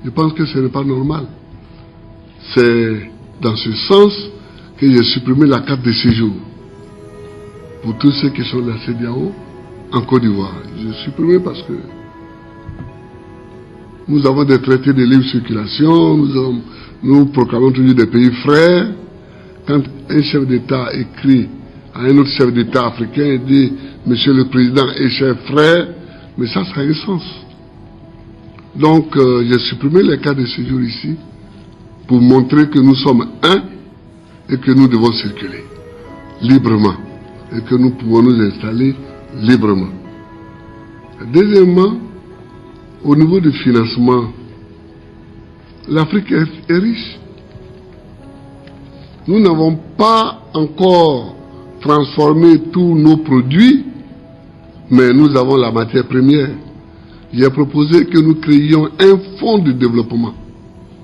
Je pense que ce n'est pas normal. C'est dans ce sens que j'ai supprimé la carte de séjour pour tous ceux qui sont de la CEDEAO en Côte d'Ivoire. J'ai supprimé parce que nous avons des traités de libre circulation, nous proclamons toujours des pays frères. Quand un chef d'État écrit à un autre chef d'État africain et dit « Monsieur le Président et cher frère », mais ça a un sens. Donc, j'ai supprimé les cartes de séjour ici pour montrer que nous sommes un et que nous devons circuler librement et que nous pouvons nous installer librement. Deuxièmement, au niveau du financement, l'Afrique est riche. Nous n'avons pas encore transformé tous nos produits, mais nous avons la matière première. J'ai proposé que nous créions un fonds de développement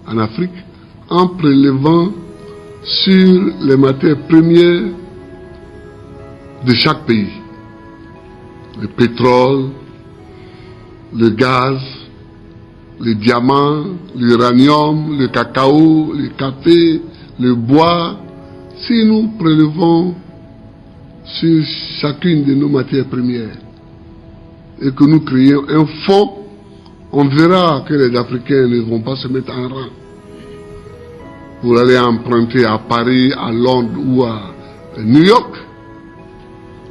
en Afrique en prélevant sur les matières premières de chaque pays. Le pétrole, le gaz, le diamant, l'uranium, le cacao, le café, le bois. Si nous prélevons sur chacune de nos matières premières et que nous créons un fonds, on verra que les Africains ne vont pas se mettre en rang pour aller emprunter à Paris, à Londres ou à New York,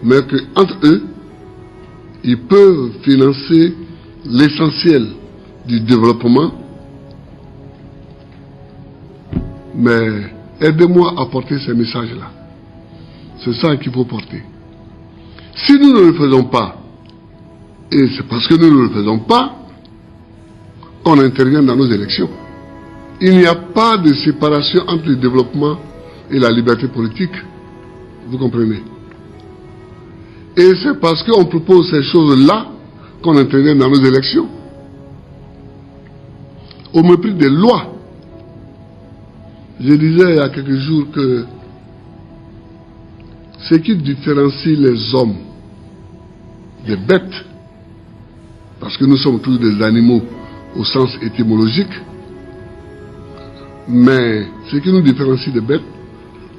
mais qu'entre eux, ils peuvent financer l'essentiel du développement. Mais aidez-moi à porter ces messages-là. C'est ça qu'il faut porter. Si nous ne le faisons pas, et c'est parce que nous ne le faisons pas qu'on intervient dans nos élections. Il n'y a pas de séparation entre le développement et la liberté politique. Vous comprenez? Et c'est parce qu'on propose ces choses-là qu'on intervient dans nos élections. Au mépris des lois. Je disais il y a quelques jours que ce qui différencie les hommes des bêtes, parce que nous sommes tous des animaux au sens étymologique, mais ce qui nous différencie des bêtes,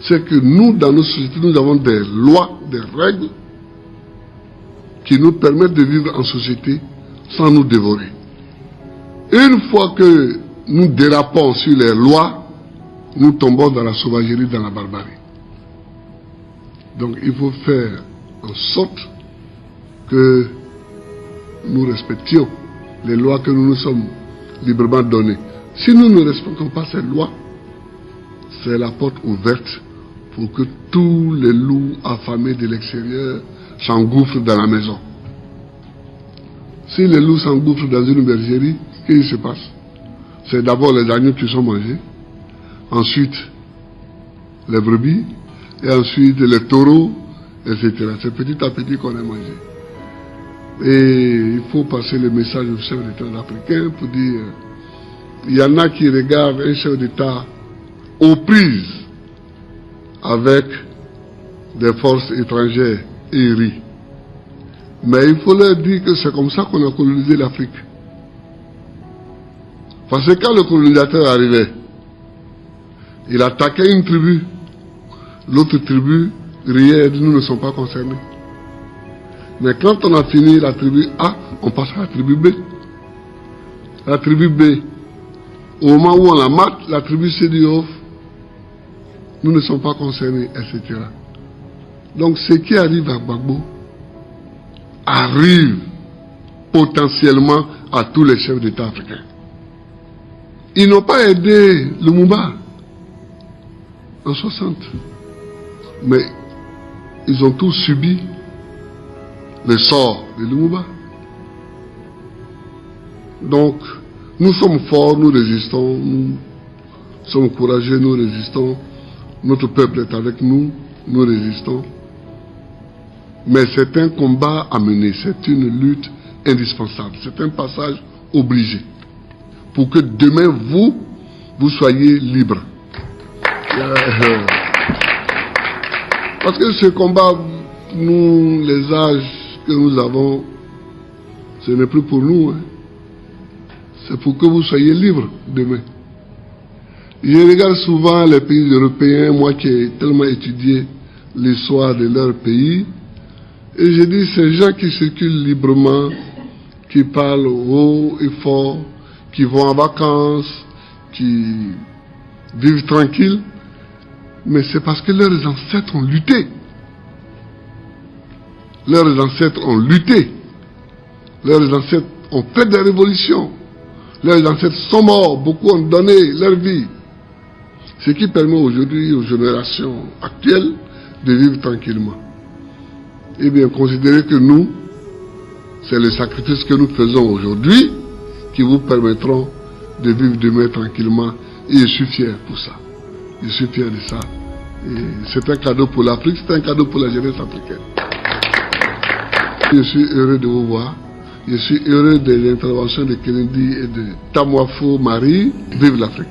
c'est que nous, dans nos sociétés, nous avons des lois, des règles qui nous permettent de vivre en société sans nous dévorer. Une fois que nous dérapons sur les lois, nous tombons dans la sauvagerie, dans la barbarie. Donc il faut faire en sorte que nous respections les lois que nous nous sommes librement données. Si nous ne respectons pas ces lois, c'est la porte ouverte pour que tous les loups affamés de l'extérieur s'engouffrent dans la maison. Si les loups s'engouffrent dans une bergerie, qu'est-ce qui se passe? C'est d'abord les agneaux qui sont mangés, ensuite les brebis, et ensuite les taureaux, etc. C'est petit à petit qu'on est mangé. Et il faut passer le message au chef d'État africain pour dire, il y en a qui regardent un chef d'État aux prises avec des forces étrangères et ils rient. Mais il faut leur dire que c'est comme ça qu'on a colonisé l'Afrique. Parce que quand le colonisateur arrivait, il attaquait une tribu, l'autre tribu riait et dit nous ne sommes pas concernés. Mais quand on a fini la tribu A, on passe à la tribu B. La tribu B, au moment où on la mate, la tribu C dit oh, nous ne sommes pas concernés, etc. Donc ce qui arrive à Gbagbo arrive potentiellement à tous les chefs d'État africains. Ils n'ont pas aidé Lumumba en 60, mais ils ont tous subi le sort de Lumumba. Donc, nous sommes forts, nous résistons, nous sommes courageux, nous résistons, notre peuple est avec nous, nous résistons. Mais c'est un combat à mener, c'est une lutte indispensable, c'est un passage obligé pour que demain vous soyez libres. Parce que ce combat, nous, les âges que nous avons, ce n'est plus pour nous. Hein. c'est pour que vous soyez libres demain. Je regarde souvent les pays européens, moi qui ai tellement étudié l'histoire de leur pays, et je dis, ces gens qui circulent librement, qui parlent haut et fort, qui vont en vacances, qui vivent tranquilles, mais c'est parce que leurs ancêtres ont lutté. Leurs ancêtres ont lutté. Leurs ancêtres ont fait des révolutions. Leurs ancêtres sont morts, beaucoup ont donné leur vie. Ce qui permet aujourd'hui aux générations actuelles de vivre tranquillement. Eh bien, considérez que nous, c'est le sacrifice que nous faisons aujourd'hui qui vous permettront de vivre demain tranquillement. Et je suis fier pour ça. Je suis fier de ça. Et c'est un cadeau pour l'Afrique, c'est un cadeau pour la jeunesse africaine. Je suis heureux de vous voir. Je suis heureux des interventions de Kennedy et de Tamwafo Marie. Vive l'Afrique.